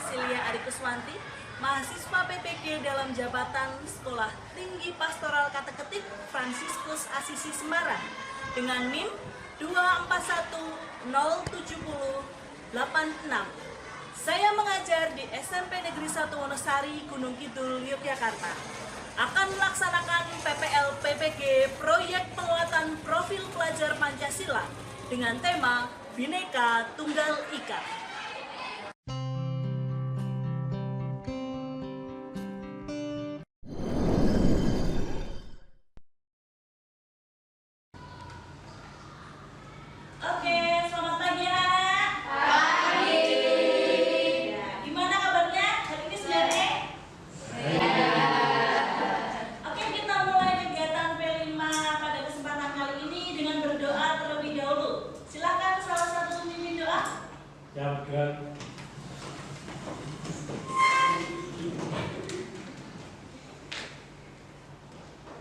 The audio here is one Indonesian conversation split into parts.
Cecilia Arikuswanti, mahasiswa PPG dalam jabatan Sekolah Tinggi Pastoral Kateketik Fransiskus Asisi Semarang dengan NIM 2410708 Saya mengajar di SMP Negeri 1 Wonosari, Gunung Kidul, Yogyakarta. Akan melaksanakan PPL PPG Proyek Penguatan Profil Pelajar Pancasila dengan tema Bhinneka Tunggal Ika.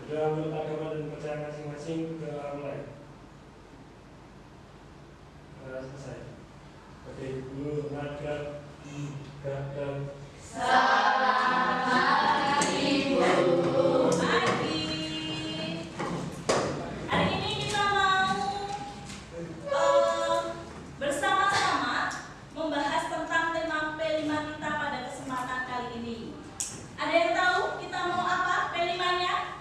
Sudah menurut agama dan percaya masing-masing sudah mulai. Selesai. Oke, dulu naga dan Selamat Ibu. Hari ini kita mau bersama-sama membahas tentang tema P5 kita pada kesempatan kali ini. Ada yang tahu kita mau apa P5-nya?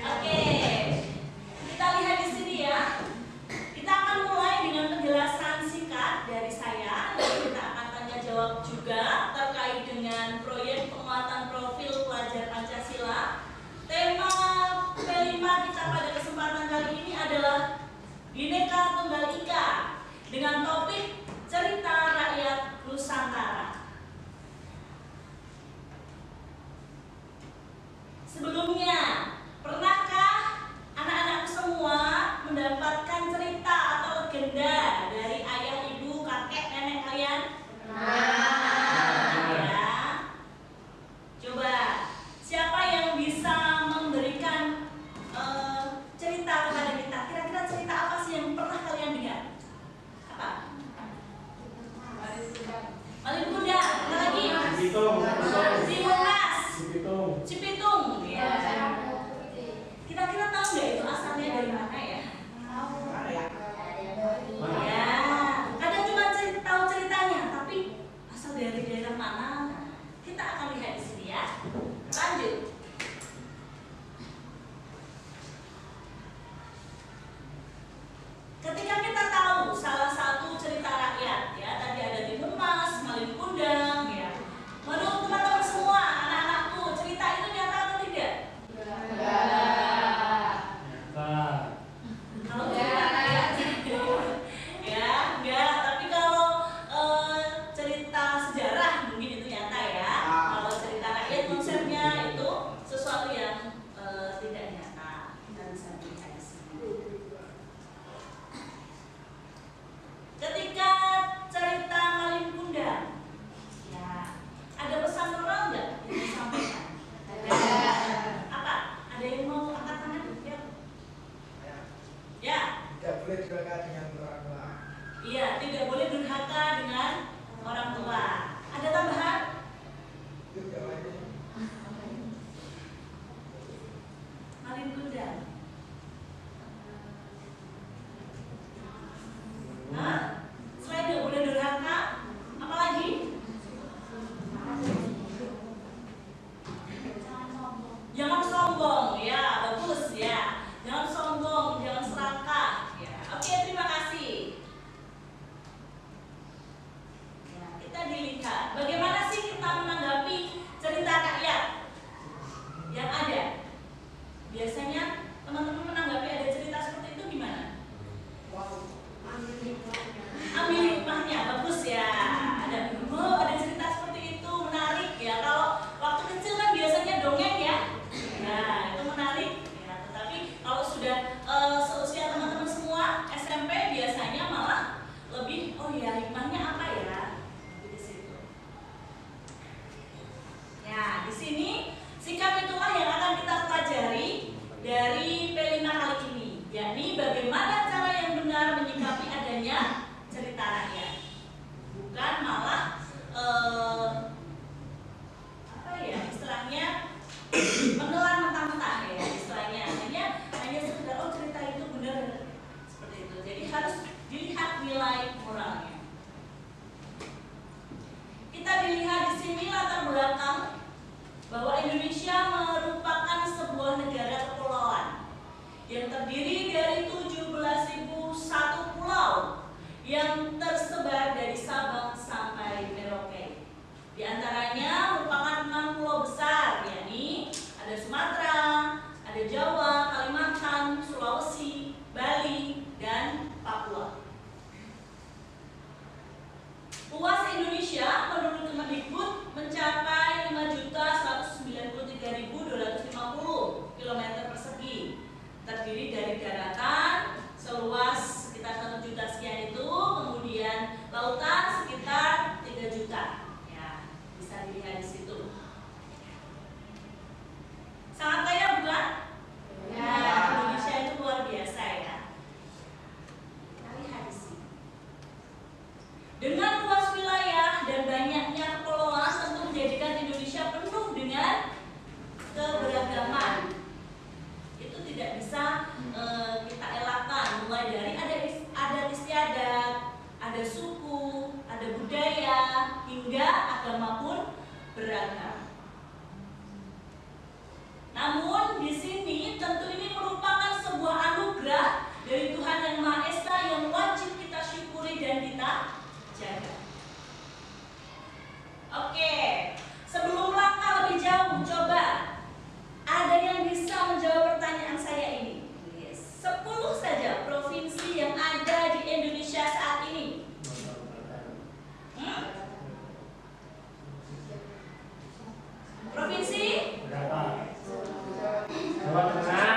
Oke, kita lihat di sini ya. Kita akan mulai dengan penjelasan singkat dari saya. Lalu kita akan tanya jawab juga terkait dengan proyek penguatan profil pelajar Pancasila. Tema P5 kita pada kesempatan kali ini adalah Bhinneka Tunggal Ika dengan topik cerita rakyat Nusantara. Sebelumnya, pernahkah anak-anakku semua mendapatkan cerita atau legenda dari ayah, ibu, kakek, nenek kalian? Ya. Coba, siapa yang bisa memberikan cerita kepada kita? Kira-kira cerita apa sih yang pernah kalian dengar? Apa? Malin Kundang, apa lagi? Cipitung, ya. Kira-kira tahu nggak itu asalnya dari mana ya? Ya, kadang cuma tahu ceritanya, tapi asal dari daerah mana? Kita akan lihat di sini ya. Lanjut. Ketika kita tahu salah satu cerita rakyat, ya tadi ada Timun Mas, Malin Kundang, ya. Menurut teman-teman sehingga agama pun beragam. Namun di sini tentu ini merupakan sebuah anugerah dari Tuhan Yang Maha Esa yang wajib kita syukuri dan kita jaga. Oke, sebelum langkah lebih jauh, coba ada yang bisa menjawab pertanyaan saya ini. 10 saja provinsi yang ada di Indonesia saat ini. Provinsi? Jawa Tengah,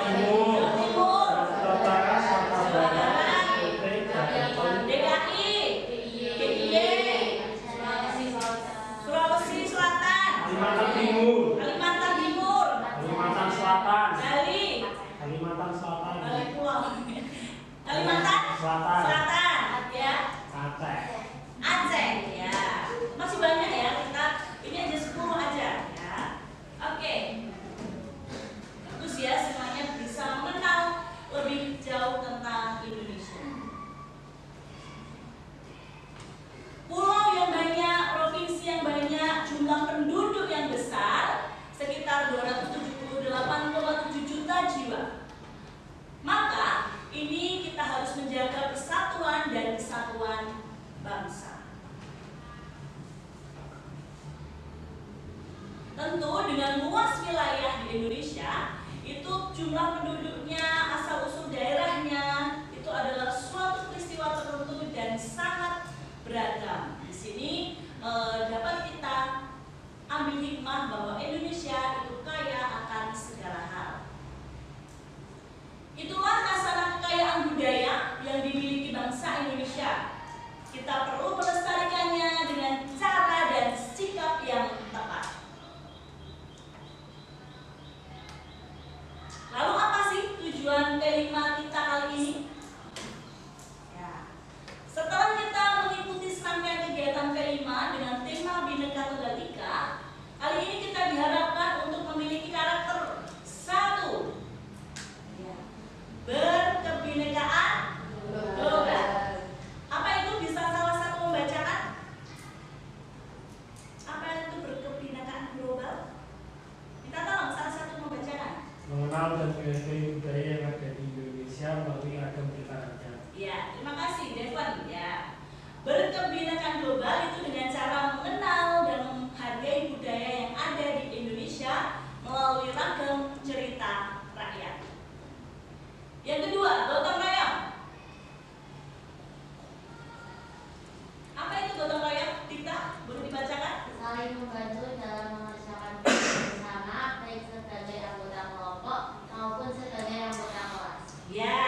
Jawa Timur, Jawa Barat, DKI, DIY, Sulawesi Selatan, Kalimantan Timur, Kalimantan Timur, Kalimantan Selatan, Bali, Kalimantan Selatan, Bali Pulau, Kalimantan Selatan, ya, Aceh, ya, masih banyak ya, kita ini aja 10 aja, ya, oke. Bagus ya, semuanya bisa mengenal lebih jauh tentang Indonesia. Pulau yang banyak, provinsi yang banyak, jumlah penduduk yang besar, sekitar 278,7 juta jiwa. Maka ini kita harus menjaga persatuan dan kesatuan bangsa. Tentu dengan luas wilayah di Indonesia, itu jumlah penduduknya, asal-usul daerahnya, itu adalah suatu peristiwa tertentu dan sangat beragam. Di sini dapat kita ambil hikmah bahwa Indonesia itu kaya akan segala hal. Itulah khazanah kekayaan budaya yang dimiliki bangsa Indonesia. Kita perlu melestarikannya dengan cara dan sikap yang tepat. Lalu apa sih tujuan kelima kita kali ini? Ya. Setelah kita mengikuti serangkaian kegiatan kelima dengan tema Bhinneka Tunggal Ika, kali ini kita diharapkan untuk memiliki karakter 1. Ya. Berkebinekaan global. Apa itu? Bisa salah satu membacakan? Apa itu berkebinekaan global? Kita tolong salah satu membacakan. Mengenal dan menghargai budaya yang ada di Indonesia melalui ragam kegiatannya. Ya, terima kasih Devon. Ya, berkebinekaan global itu dengan cara mengenal dan menghargai budaya yang ada di Indonesia melalui ragam cerita rakyat. Yang kedua, gotong royong. Apa itu gotong royong? Dita, boleh dibacakan? Saling membantu dalam mengerjakan tugas bersama, baik sebagai anggota kelompok maupun sebagai anggota kelas. Ya,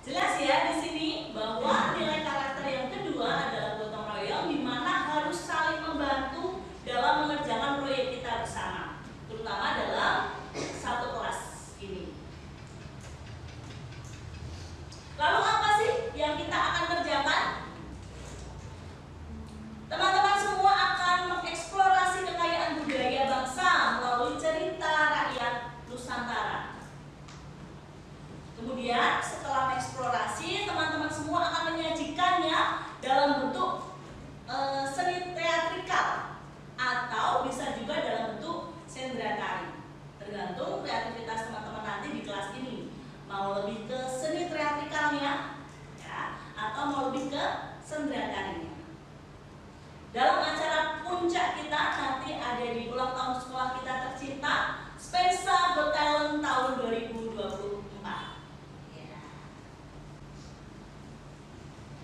jelas ya di sini bahwa nilai karakter yang kedua adalah gotong royong, di mana harus saling membantu dalam mengerjakan proyek kita bersama, terutama dalam satu kelas ini. Lalu apa sih yang kita akan kerjakan? Teman-teman semua akan mengeksplorasi kekayaan budaya bangsa melalui cerita rakyat Nusantara. Kemudian setelah mengeksplorasi, teman-teman semua akan menyajikannya dalam bentuk seni teatrikal atau bisa juga dalam bentuk sendera tari. Tergantung kreativitas teman-teman nanti di kelas ini. Mau lebih ke seni teatrikalnya, ya, atau mau lebih ke sendera tarinya. Dalam acara puncak kita nanti ada di ulang tahun sekolah kita tercinta, Spensa Got Talent tahun 2024. Ya.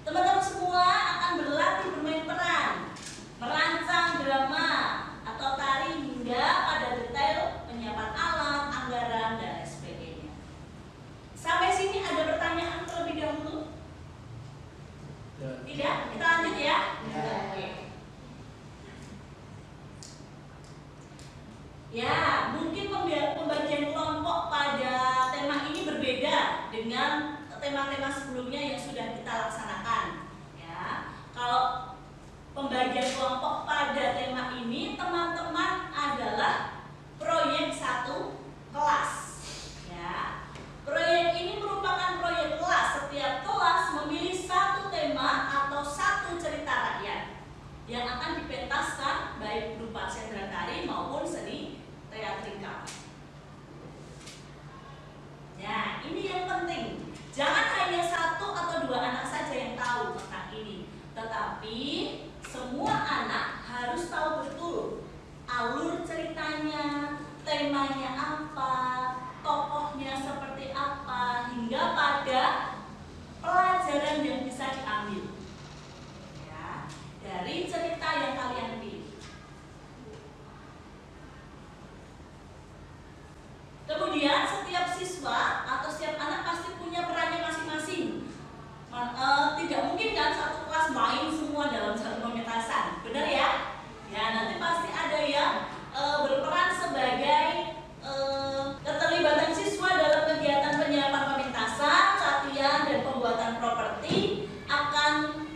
Teman-teman semua akan berlatih bermain peran, merancang drama atau tari hingga pada detail penyiapan alat, anggaran, dan lain sebagainya. Sampai sini ada pertanyaan terlebih dahulu? Tidak? Kita lanjut ya? Oke. Ya, mungkin pembagian kelompok pada tema ini berbeda dengan tema-tema sebelumnya yang sudah kita laksanakan. Ya, kalau pembagian kelompok pada tema ini, teman-teman adalah proyek satu kelas. Ya, proyek ini merupakan proyek kelas. Setiap kelas memilih satu tema atau satu cerita rakyat yang Tetapi semua anak harus tahu betul alur ceritanya, temanya apa, tokohnya seperti apa, hingga pada pelajaran yang bisa diambil ya, dari cerita yang kalian pilih. Kemudian setiap siswa atau setiap anak pasti punya perannya masing-masing. Tidak mungkin kan satu kelas main semua dalam satu pementasan, benar ya? Ya, nanti pasti ada yang berperan sebagai keterlibatan siswa dalam kegiatan penyiapan pementasan, latihan, dan pembuatan properti akan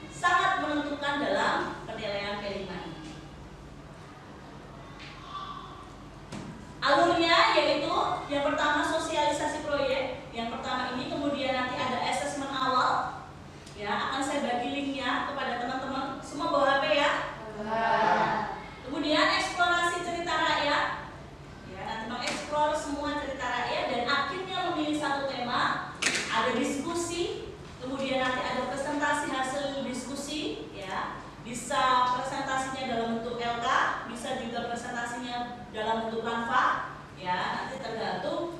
sangat menentukan dalam penilaian P5 ini. Alurnya yaitu yang pertama sosialisasi proyek, yang pertama ini, kemudian nanti ada asesmen awal. Ya, akan saya bagi linknya kepada teman-teman. Semua bawa HP ya? Kemudian eksplorasi cerita rakyat. Ya, nanti mengeksplor semua cerita rakyat dan akhirnya memilih satu tema. Ada diskusi, kemudian nanti ada presentasi hasil diskusi. Ya, bisa presentasinya dalam bentuk LK, bisa juga presentasinya dalam bentuk Canva. Ya, nanti tergantung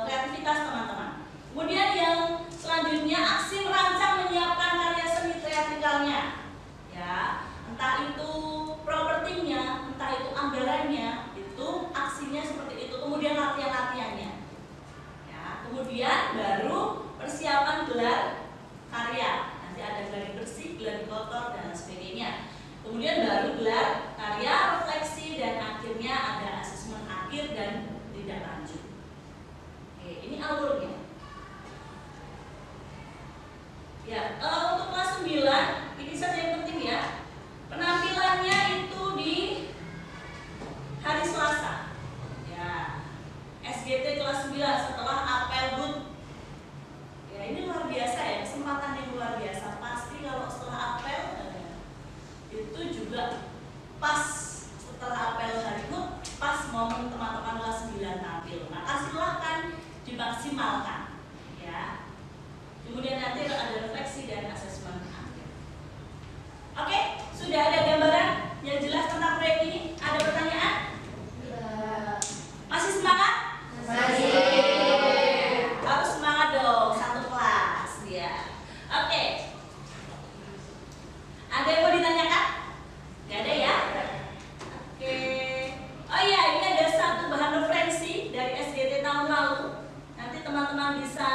kreativitas teman-teman. Kemudian yang selanjutnya aksi merancang menyiapkan karya seni teatrikalnya, ya, entah itu propertinya, entah itu anggarannya, itu aksinya seperti itu. Kemudian latihan-latihannya, ya, kemudian baru persiapan gelar karya. Nanti ada gelar bersih, gelar kotor dan sebagainya. Kemudian baru gelar karya, refleksi, dan akhirnya ada asesmen akhir dan tindak lanjut. Oke, ini alurnya. Ya, untuk kelas 9 ini saja yang penting ya. Penampilannya itu di hari Selasa. Ya, SGT kelas 9 setelah apel BUT. Ya, ini luar biasa ya, kesempatan yang luar biasa. Pasti kalau setelah apel itu juga pas setelah apel hari BUT, pas momen teman-teman kelas 9 tampil. Maka silahkan dimaksimalkan. Ya. Kemudian nanti ada refleksi dan asesmen akhir. Oke, sudah ada gambaran yang jelas tentang proyek ini? Ada pertanyaan? Masih semangat? Masih. Harus semangat dong, satu kelas ya. Oke. Ada yang mau ditanyakan? Gak ada ya? Oke. Oh iya, ini ada satu bahan referensi dari SGT tahun lalu. Nanti teman-teman bisa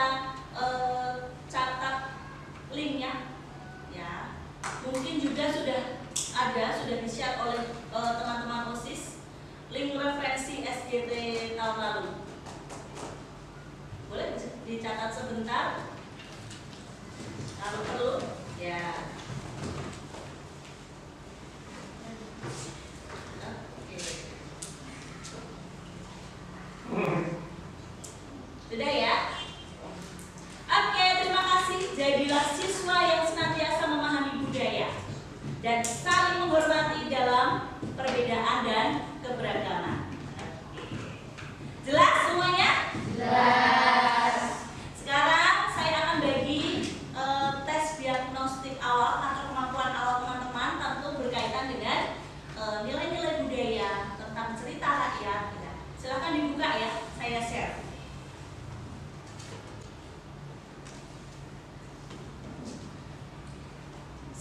catat linknya, ya. Mungkin juga sudah di-share oleh teman-teman OSIS link referensi SGT tahun lalu. Boleh dicatat sebentar kalau perlu, ya. Oke. Sudah ya? Oke, terima kasih. Jadilah siswa yang senantiasa memahami budaya dan saling menghormati dalam perbedaan dan keberagaman. Jelas semuanya? Jelas. Sekarang saya akan bagi tes diagnostik awal atau kemampuan awal teman-teman, tentu berkaitan dengan nilai-nilai budaya, tentang cerita rakyat. Ya. Silahkan dibuka ya, saya share.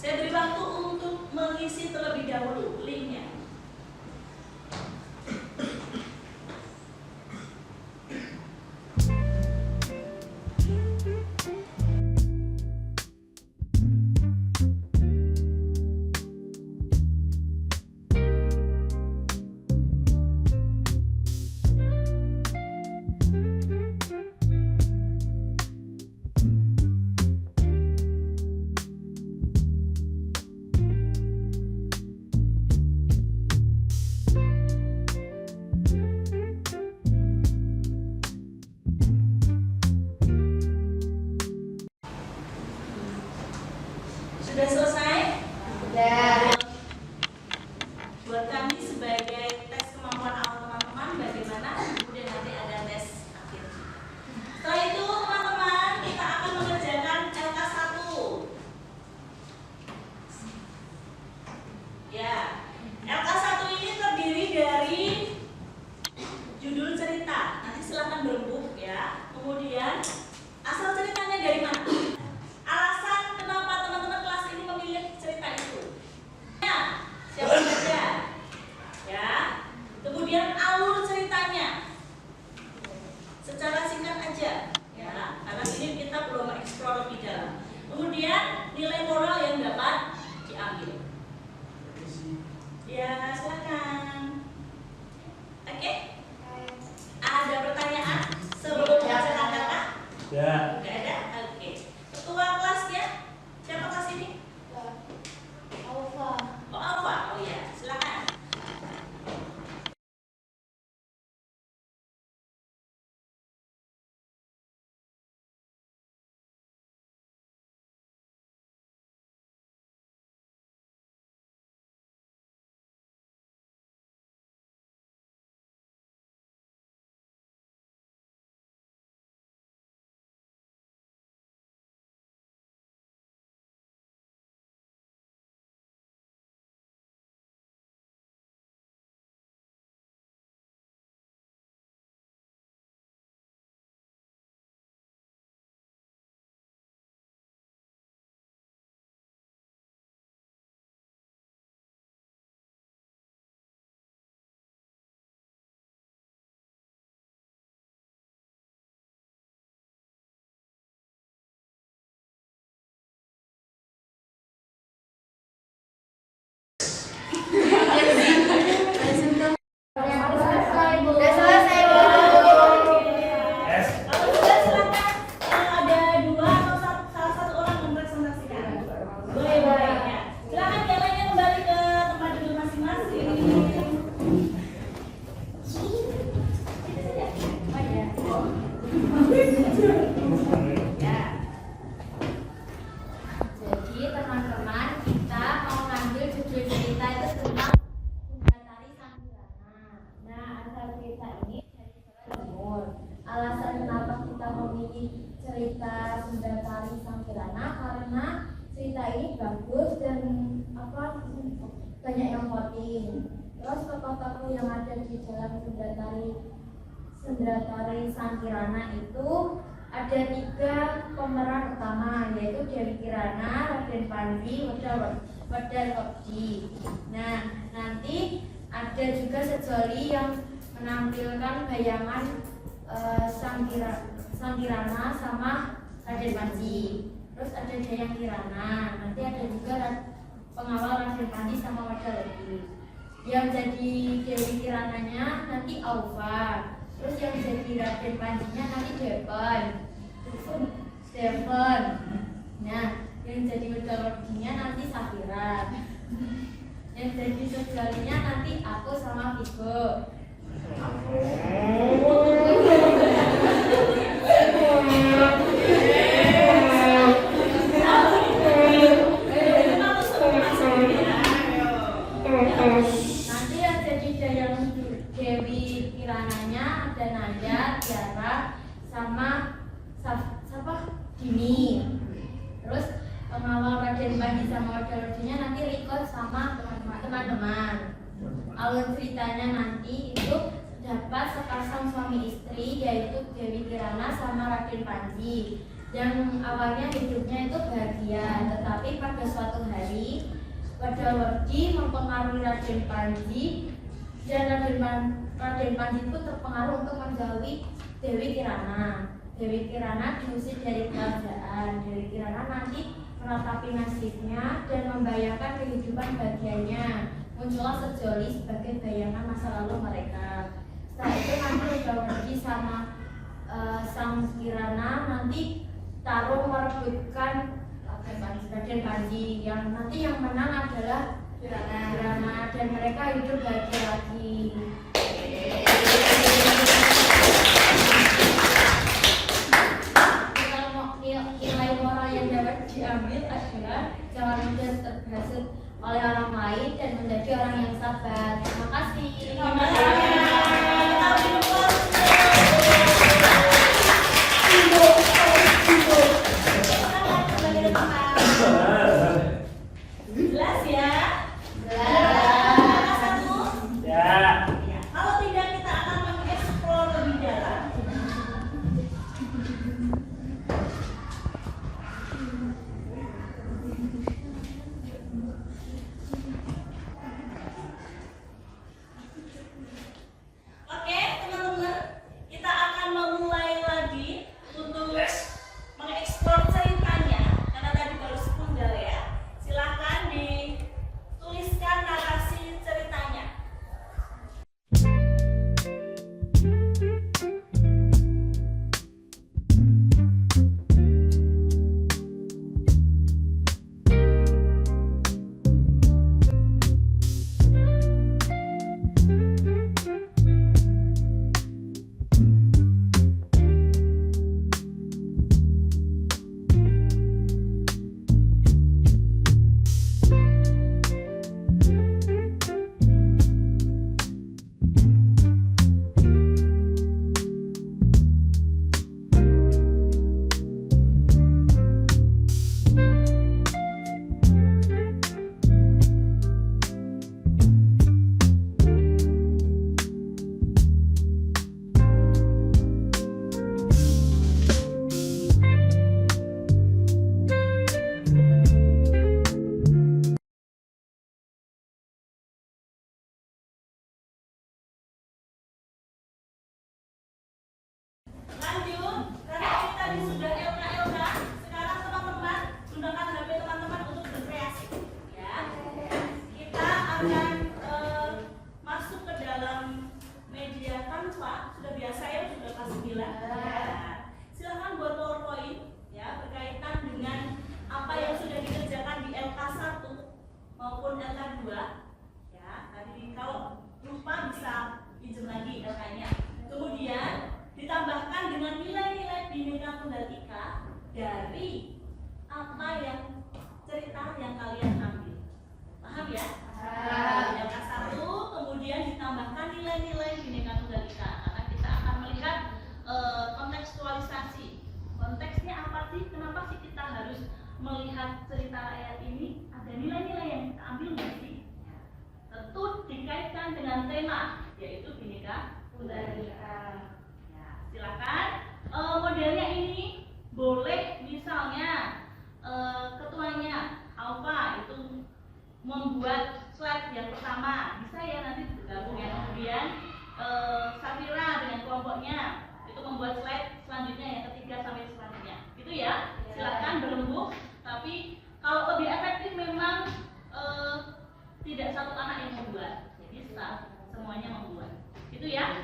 Saya beri waktu untuk mengisi terlebih dahulu linknya. Sudah selesai? Sudah. Buat kami sebagai tes kemampuan awal teman-teman, bagaimana? Kemudian nanti ada tes akhir. Setelah itu teman-teman, kita akan mengerjakan LK1. nilai moral yang dapat diambil. Ya, silakan. Oke? Ada pertanyaan sebelum baca kata-kata? Ya. Nggak ada? Oke. Ketua kelasnya? Siapa kelas ini? Alfa. Oh, Alfa. Oh ya, silakan. S. Kalau sudah silakan. Ada dua atau salah satu orang mempresentasikan. Boleh, boleh. Ya. Silakan yang lainnya kembali ke tempat duduk masing-masing. Ya. Jadi teman-teman, kita mau ngambil judul cerita itu tentang Sundatari Sanggirana. Nah, asal cerita ini dari Jawa Timur. Alasan kenapa kita memilih cerita Sundatari Sanggirana karena cerita ini bagus dan banyak yang voting. Terus tokoh-tokoh yang ada di dalam Sundatari Sanggirana itu ada 3 pemeran utama, yaitu Dewi Kirana, Raden Panji, Wedal Wekji. Nah, nanti ada juga Sejoli yang menampilkan bayangan Sanggirana sama Raden Panji. Terus ada Dayang Kirana, nanti ada juga pengawal Raden Panji sama Wedal Wekji. Yang jadi Dewi Kirananya nanti Aufa. Terus yang jadi Raden Panjinya nanti Stephen. Nah, yang jadi Wedal Wekjinya nanti Safira. Yang jadi Sejolinya nanti aku sama Vigo. Nanti yang jadi Dayang Dewi Kirananya ada Nanda, Tiara, sama Dini. Terus pengawal Raden Panji sama Wedal Wekjinya nanti Riko sama teman-teman. Alur ceritanya nanti itu dapat sepasang suami istri, yaitu Dewi Kirana sama Raden Panji. Yang awalnya hidupnya itu bahagia, tetapi pada suatu hari Wedal Wekji mempengaruhi Raden Panji dan Raden Panji itu terpengaruh untuk menjauhi Dewi Kirana. Dewi Kirana diusir dari kerajaan. Dewi Kirana nanti meratapi nasibnya dan membayangkan kehidupan bahagianya. Muncullah Sejoli sebagai bayangan masa lalu mereka. Setelah itu nanti Wedal Wekji sama Sang Kirana nanti taruh merebutkan Raden Panji. Yang nanti yang menang adalah Kirana dan mereka hidup bahagia lagi. Nilai moral yang dapat diambil adalah jangan mudah terhasut oleh orang lain dan menjadi orang yang sabar. Terima kasih. Terima Jelas ya? Jelas. Satu? Ya. Ya. Kalau tidak kita akan mengeksplor lebih dalam. cerita ayat ini ada nilai-nilai yang kita ambil nggak sih? Tentu dikaitkan dengan tema, yaitu Bhinneka Tunggal Ika. Ya, silakan. Modelnya ini boleh misalnya ketuanya Alfa itu membuat slide yang pertama, bisa ya nanti digabung ya. Kemudian Safira dengan kelompoknya itu membuat slide selanjutnya yang ketiga sampai selanjutnya. Itu ya. Silakan berembuk. Tapi kalau lebih efektif memang tidak satu anak yang membuat, jadi semuanya membuat. Itu ya.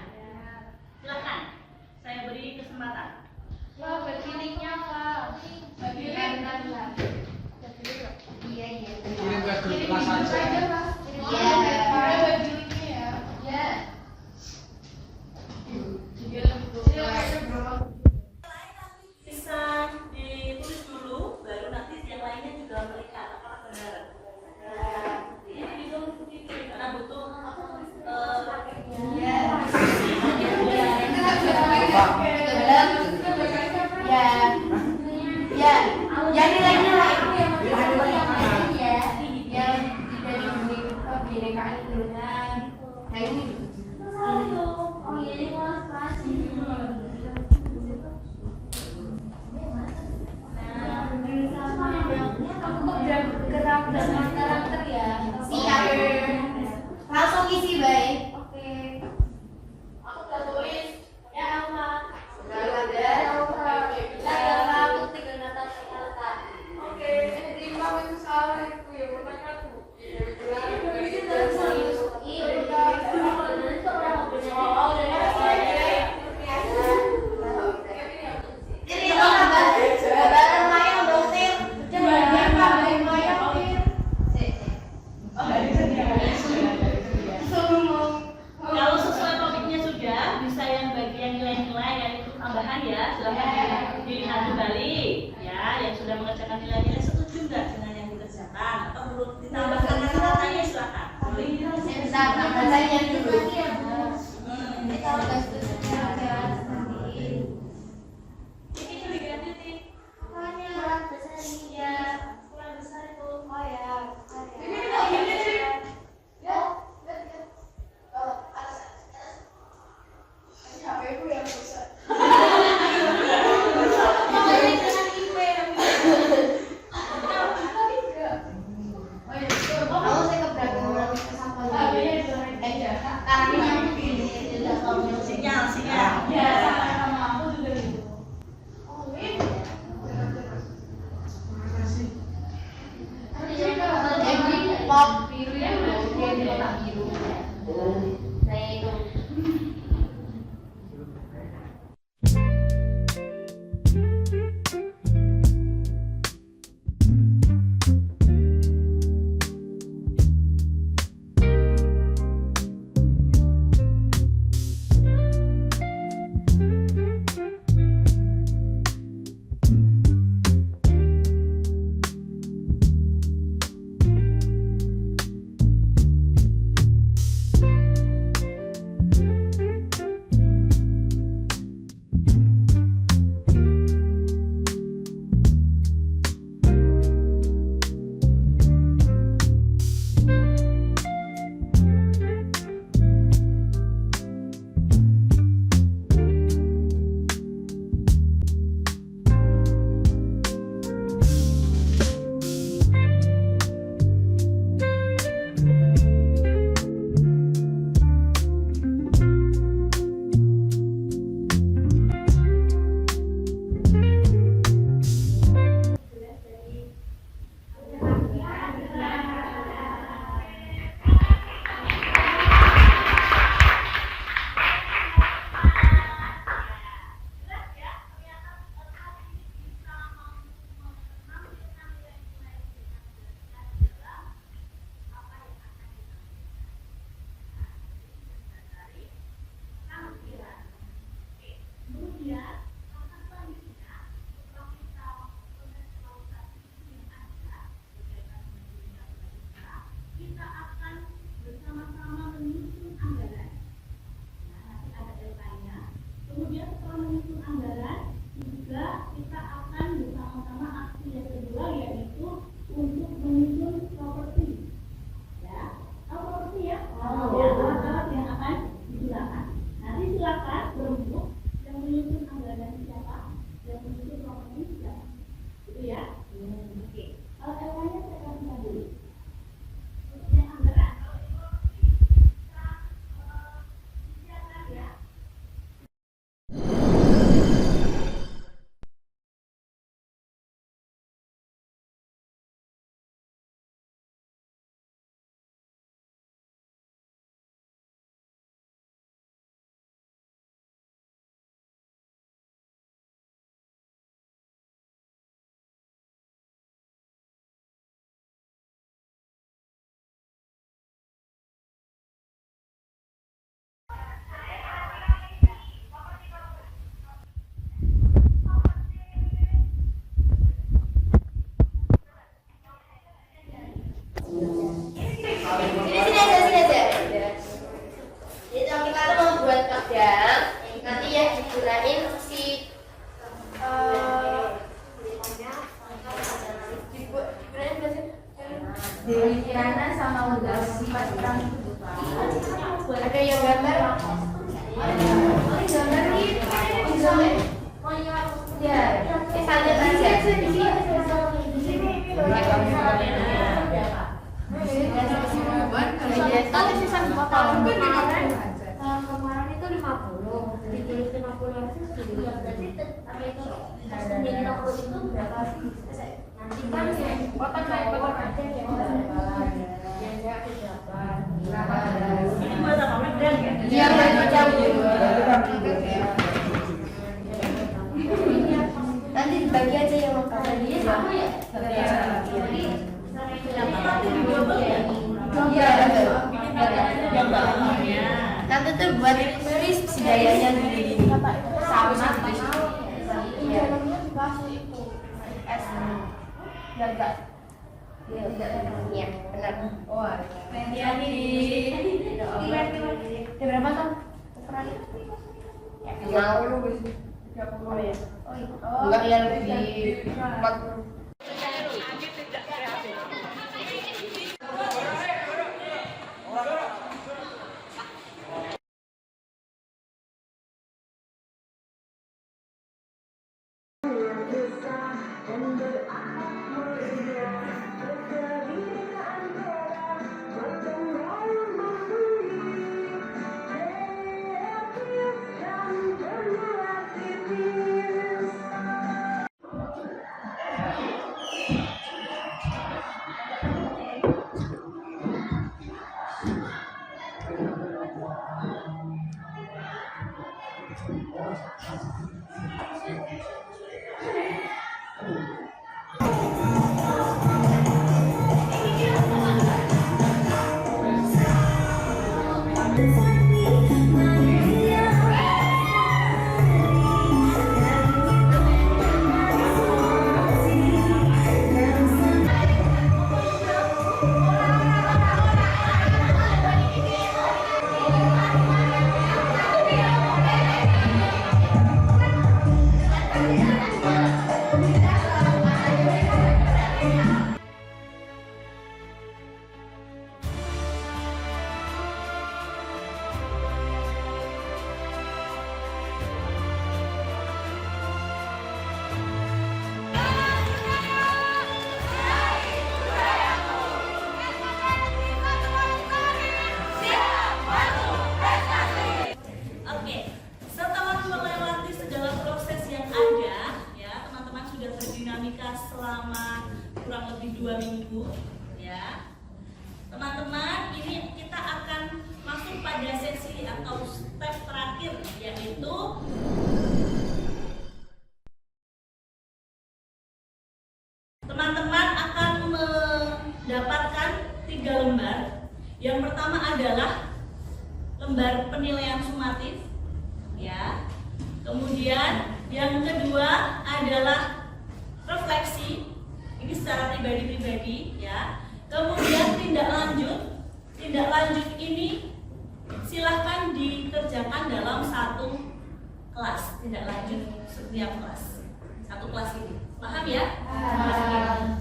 Silakan. Saya beri kesempatan. Wah, berdirinya Pak. Berdiri. Iya. Kirim ke grup kelas aja. Iya. Bisa ditulis dulu, baru nanti yang lainnya juga melihat apakah benar. Karena butuh karakter ya. Langsung isi baik. Oke. Aku udah tulis. Ya Alma. Sudah ada. Saya aku tinggal nata kata. Oke. Terima kasih salah itu ya pertanyaanku. Kalau sesuai topiknya sudah, bisa yang bagian nilai-nilai yaitu tambahan ya, silahkan dilihat kembali ya. Yang sudah mengerjakan nilai-nilai setuju nggak dengan yang dikerjakan atau perlu ditambahkan kata-katanya silakan. Boleh. Bentar, katanya dulu. Kita udah setuju. Ini dulu ganti nih. Kurang besar ya. Kurang besar itu. Oh ya. Musiknya Sini aja. Jadi kita tuh membuat kadang, nanti yang digunain si Dewi Kirana sama Udas Mas Pram. Ada yang gambar? Oh, gambar ini. Oh iya. Ya, salin aja. Di sini. Kalau sisa tahun kemarin itu 50, ditulis 50 berarti apa itu jadi 60 itu berapa sih? Nanti kan yang kotak naik kotak aja yang enggak pejabat. Ini buat apa? Medang ya? Iya, macam nanti dibagi aja yang makanan dia sama ya? Nanti didobel ya? Iya, Yang bawahnya. nanti tuh buat si dayanya gini-gini sama iya ya enggak iya benar ya berapa kan mau lu 30 ya enggak yang lebih 40. Oke, setelah melewati segala proses yang ada, ya teman-teman sudah berdinamika selama kurang lebih 2 minggu, ya. Teman-teman, ini kita akan masuk pada sesi atau step terakhir, yaitu teman-teman akan mendapatkan 3 lembar. Yang pertama adalah lembar penilaian sumatif, ya. Kemudian yang kedua adalah refleksi, ini secara pribadi-pribadi, ya. Kemudian tindak lanjut ini silahkan dikerjakan dalam satu kelas, tindak lanjut setiap kelas, satu kelas ini, paham ya?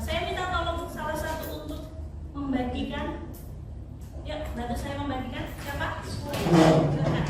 Saya minta tolong salah satu untuk membagikan. Ya, bantu saya membagikan. Siapa? Silakan.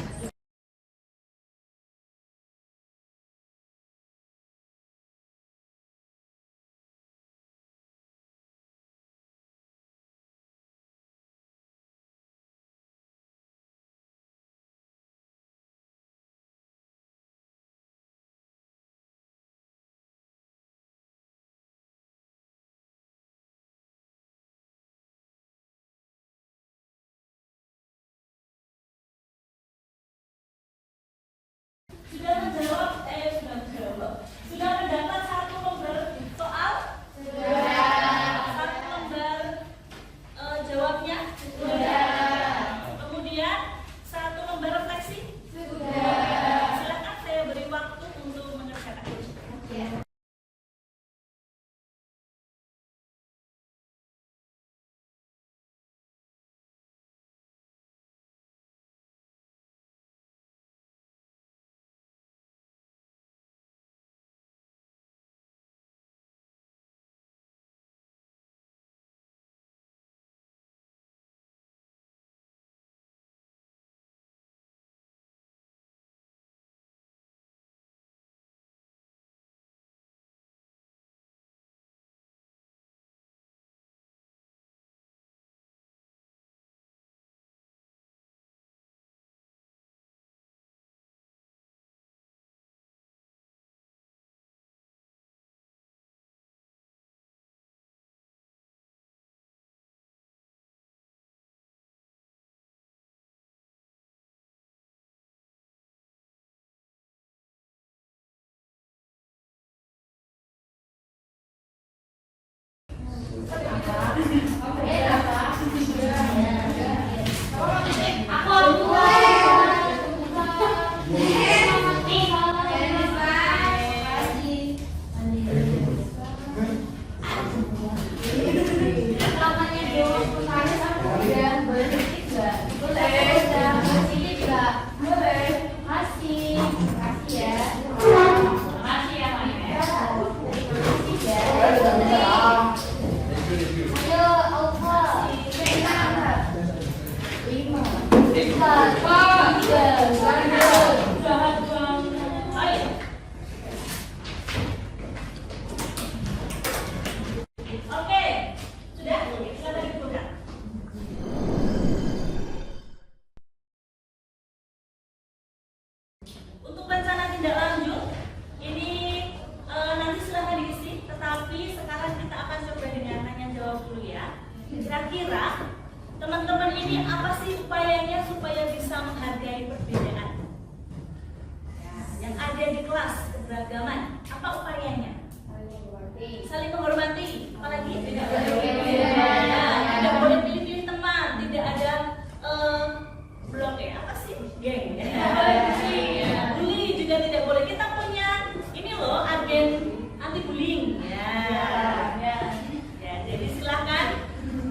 Kira-kira teman-teman ini apa sih upayanya supaya bisa menghargai perbedaan? Ya, yang ada di kelas keberagaman, apa upayanya? Saling menghormati, apalagi tidak boleh pilih-pilih teman, tidak ada blok ya, apa sih? Geng ya. Bully juga tidak boleh. Kita punya ini loh, agen anti bullying ya. Jadi silahkan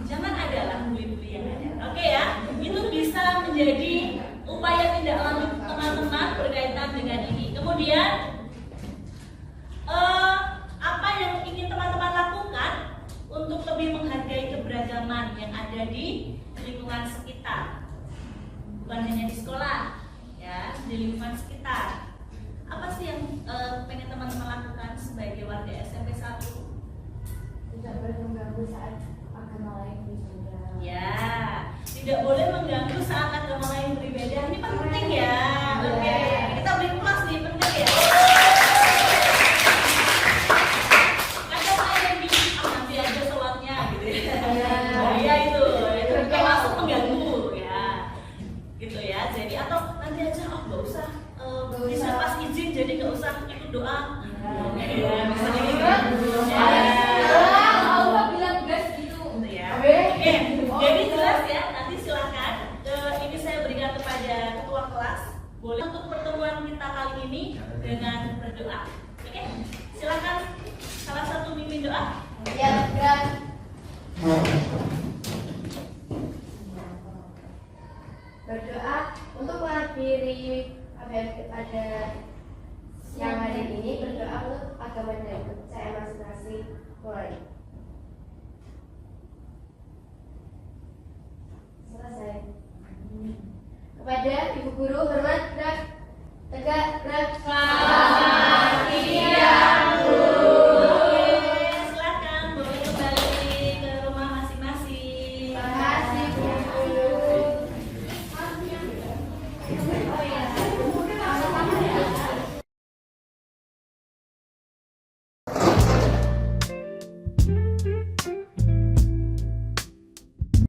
jangan ada lah bully-bully yang ada. Oke ya, itu bisa menjadi upaya tindak lanjut teman-teman berkaitan dengan ini. Kemudian apa yang ingin teman-teman lakukan untuk lebih menghargai keberagaman yang ada di lingkungan sekitar, bukan hanya di sekolah ya, di lingkungan sekitar. Apa sih yang pengen teman-teman lakukan sebagai warga SMP 1? Tidak boleh mengganggu saat agama lain beribadah. Ya, tidak boleh mengganggu saat agama lain beribadah. Ini penting ya. Oke, kita beri kelas nih, penting ya. Kadang ada yang bikin nanti aja sholatnya gitu ya. Ya itu termasuk mengganggu ya. Gitu ya. Jadi atau nanti aja nggak usah. Bisa pas izin jadi nggak usah ikut doa. Ya, misalnya gitu. Allah bilang gas gitu. Ya. Oke, jadi jelas ya. Nanti silakan. Ini saya berikan kepada ketua kelas. Boleh untuk pertemuan kita kali ini dengan berdoa. Oke, silakan salah satu mimpin doa. Ya, dan berdoa untuk mengakhiri apa yang ada yang hari ini, berdoa untuk agama dan kepercayaan masing-masing. Mulai. Selesai. Kepada ibu guru hormat, tegak,